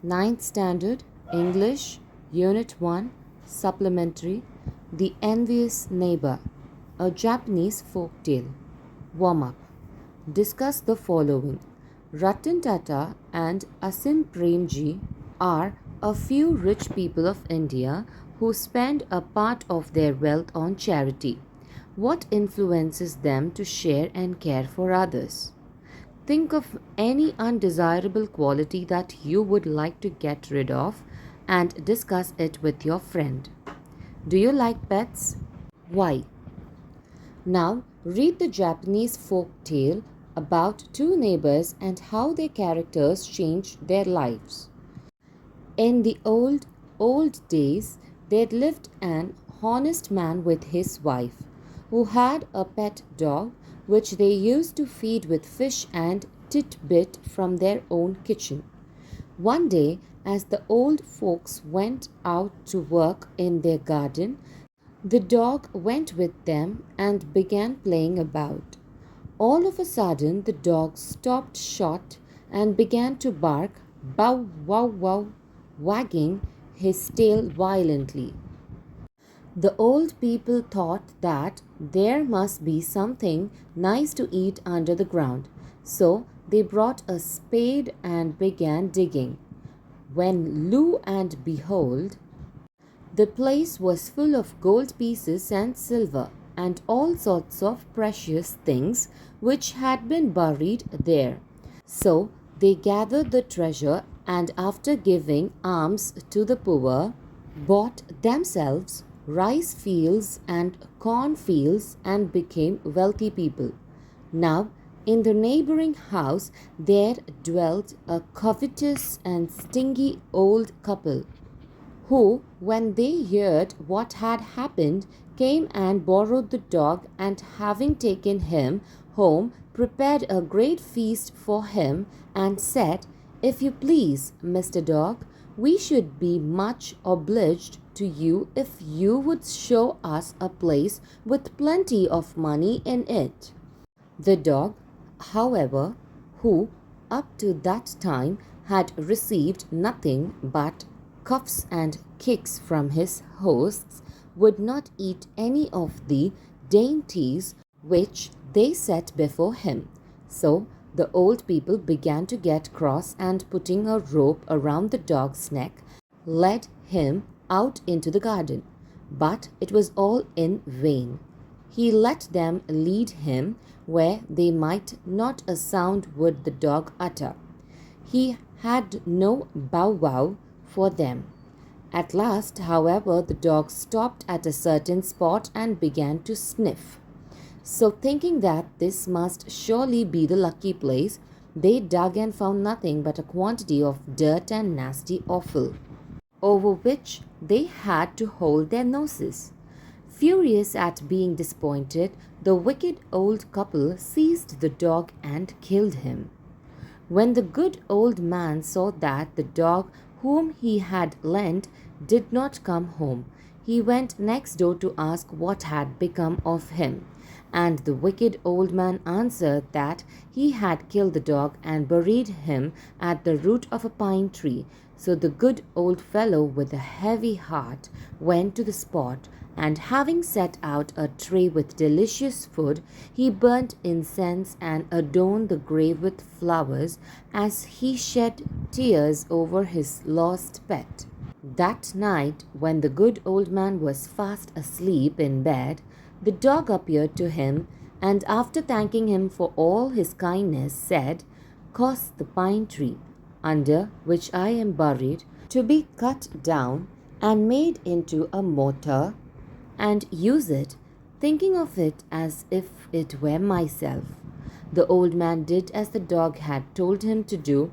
Ninth Standard, English, Unit 1, Supplementary, The Envious Neighbor, a Japanese folk tale. Warm-up. Discuss the following. Ratan Tata and Asim Premji are a few rich people of India who spend a part of their wealth on charity. What influences them to share and care for others? Think of any undesirable quality that you would like to get rid of and discuss it with your friend. Do you like pets? Why? Now, read the Japanese folk tale about two neighbors and how their characters changed their lives. In the old days, there lived an honest man with his wife, who had a pet dog which they used to feed with fish and titbit from their own kitchen. One day, as the old folks went out to work in their garden, the dog went with them and began playing about. All of a sudden, the dog stopped short and began to bark, bow wow wow, wagging his tail violently. The old people thought that there must be something nice to eat under the ground, so they brought a spade and began digging. When lo and behold, the place was full of gold pieces and silver and all sorts of precious things which had been buried there. So they gathered the treasure and, after giving alms to the poor, bought themselves rice fields and corn fields and became wealthy people. Now, in the neighboring house there dwelt a covetous and stingy old couple, who, when they heard what had happened, came and borrowed the dog, and having taken him home, prepared a great feast for him, and said, "If you please, Mr. Dog, we should be much obliged to you if you would show us a place with plenty of money in it." The dog, however, who up to that time had received nothing but cuffs and kicks from his hosts, would not eat any of the dainties which they set before him. So the old people began to get cross, and putting a rope around the dog's neck, led him out into the garden. But it was all in vain. He let them lead him where they might not a sound would the dog utter. He had no bow wow for them. At last, however, the dog stopped at a certain spot and began to sniff. So, thinking that this must surely be the lucky place, they dug and found nothing but a quantity of dirt and nasty offal, over which they had to hold their noses. Furious at being disappointed, the wicked old couple seized the dog and killed him. When the good old man saw that the dog whom he had lent did not come home, he went next door to ask what had become of him. And the wicked old man answered that he had killed the dog and buried him at the root of a pine tree. So the good old fellow, with a heavy heart, went to the spot, and having set out a tray with delicious food, he burnt incense and adorned the grave with flowers as he shed tears over his lost pet. That night, when the good old man was fast asleep in bed, the dog appeared to him, and after thanking him for all his kindness, said, "Cause the pine tree, under which I am buried, to be cut down and made into a mortar, and use it, thinking of it as if it were myself." The old man did as the dog had told him to do,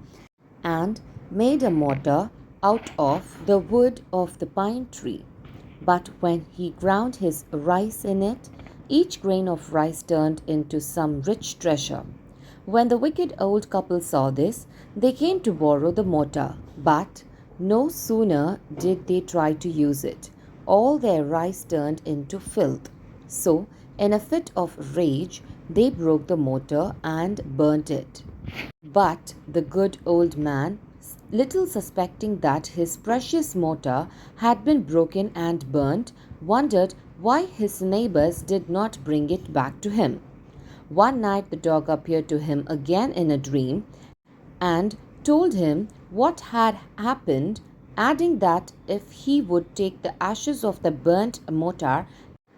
and made a mortar out of the wood of the pine tree. But when he ground his rice in it, each grain of rice turned into some rich treasure. When the wicked old couple saw this, they came to borrow the mortar, but no sooner did they try to use it, all their rice turned into filth. So, in a fit of rage, they broke the mortar and burnt it. But the good old man little suspecting that his precious motor had been broken and burnt, wondered why his neighbors did not bring it back to him. One night the dog appeared to him again in a dream and told him what had happened, adding that if he would take the ashes of the burnt mortar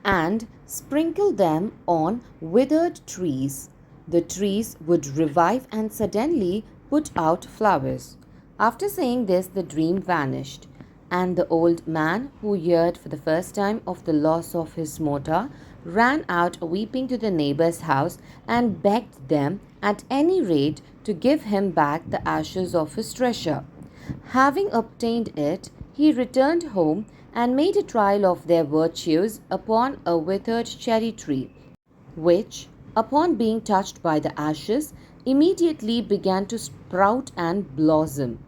and sprinkle them on withered trees, the trees would revive and suddenly put out flowers. After saying this, the dream vanished, and the old man, who heard for the first time of the loss of his mortar, ran out weeping to the neighbor's house and begged them at any rate to give him back the ashes of his treasure. Having obtained it, he returned home and made a trial of their virtues upon a withered cherry tree, which, upon being touched by the ashes, immediately began to sprout and blossom.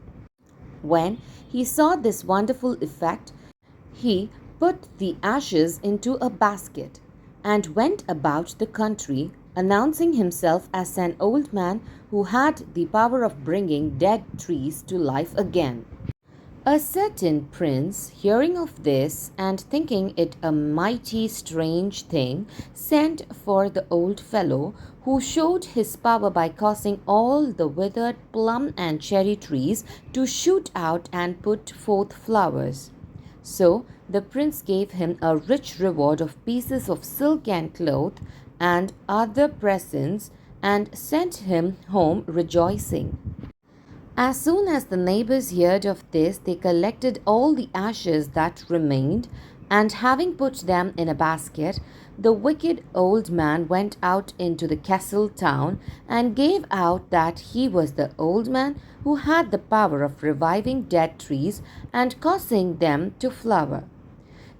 When he saw this wonderful effect, he put the ashes into a basket and went about the country, announcing himself as an old man who had the power of bringing dead trees to life again. A certain prince, hearing of this and thinking it a mighty strange thing, sent for the old fellow, who showed his power by causing all the withered plum and cherry trees to shoot out and put forth flowers. So the prince gave him a rich reward of pieces of silk and cloth and other presents, and sent him home rejoicing. As soon as the neighbors heard of this, they collected all the ashes that remained, and having put them in a basket, the wicked old man went out into the castle town and gave out that he was the old man who had the power of reviving dead trees and causing them to flower.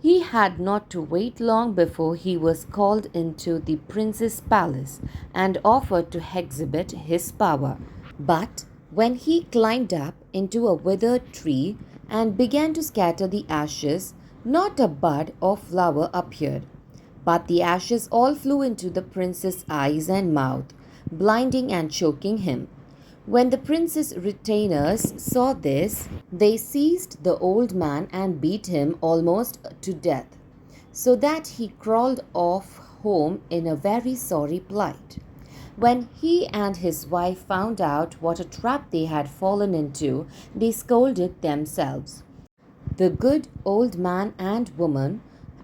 He had not to wait long before he was called into the prince's palace and offered to exhibit his power. But when he climbed up into a withered tree and began to scatter the ashes, not a bud or flower appeared, but the ashes all flew into the prince's eyes and mouth, blinding and choking him. When the prince's retainers saw this, they seized the old man and beat him almost to death, so that he crawled off home in a very sorry plight. When he and his wife found out what a trap they had fallen into, they scolded themselves. The good old man and woman,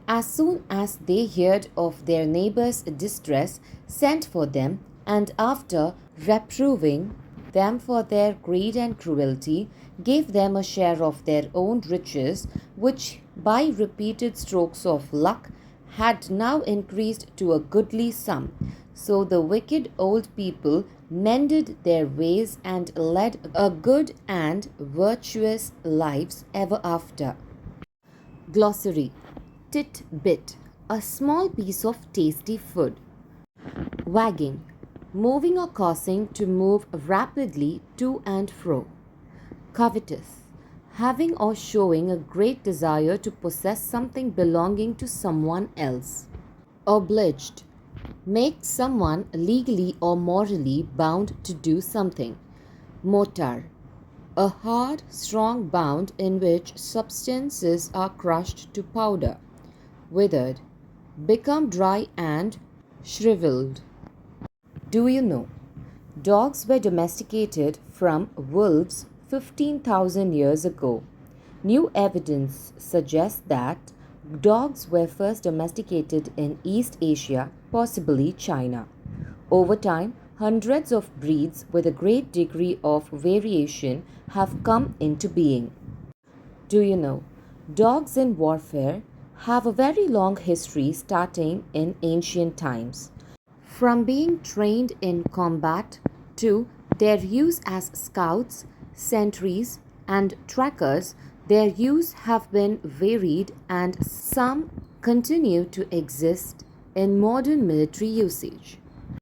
as soon as they heard of their neighbor's distress, sent for them, and after reproving them for their greed and cruelty, gave them a share of their own riches, which by repeated strokes of luck had now increased to a goodly sum. So the wicked old people mended their ways and led a good and virtuous lives ever after. Glossary: Tit-bit, a small piece of tasty food. Wagging, moving or causing to move rapidly to and fro. Covetous, having or showing a great desire to possess something belonging to someone else. Obliged, make someone legally or morally bound to do something. Mortar, a hard, strong bond in which substances are crushed to powder. Withered, become dry and shriveled. Do you know? Dogs were domesticated from wolves 15,000 years ago. New evidence suggests that dogs were first domesticated in East Asia, possibly China. Over time, hundreds of breeds with a great degree of variation have come into being. Do you know? Dogs in warfare have a very long history starting in ancient times. From being trained in combat to their use as scouts, sentries, and trackers, their use have been varied and some continue to exist in modern military usage.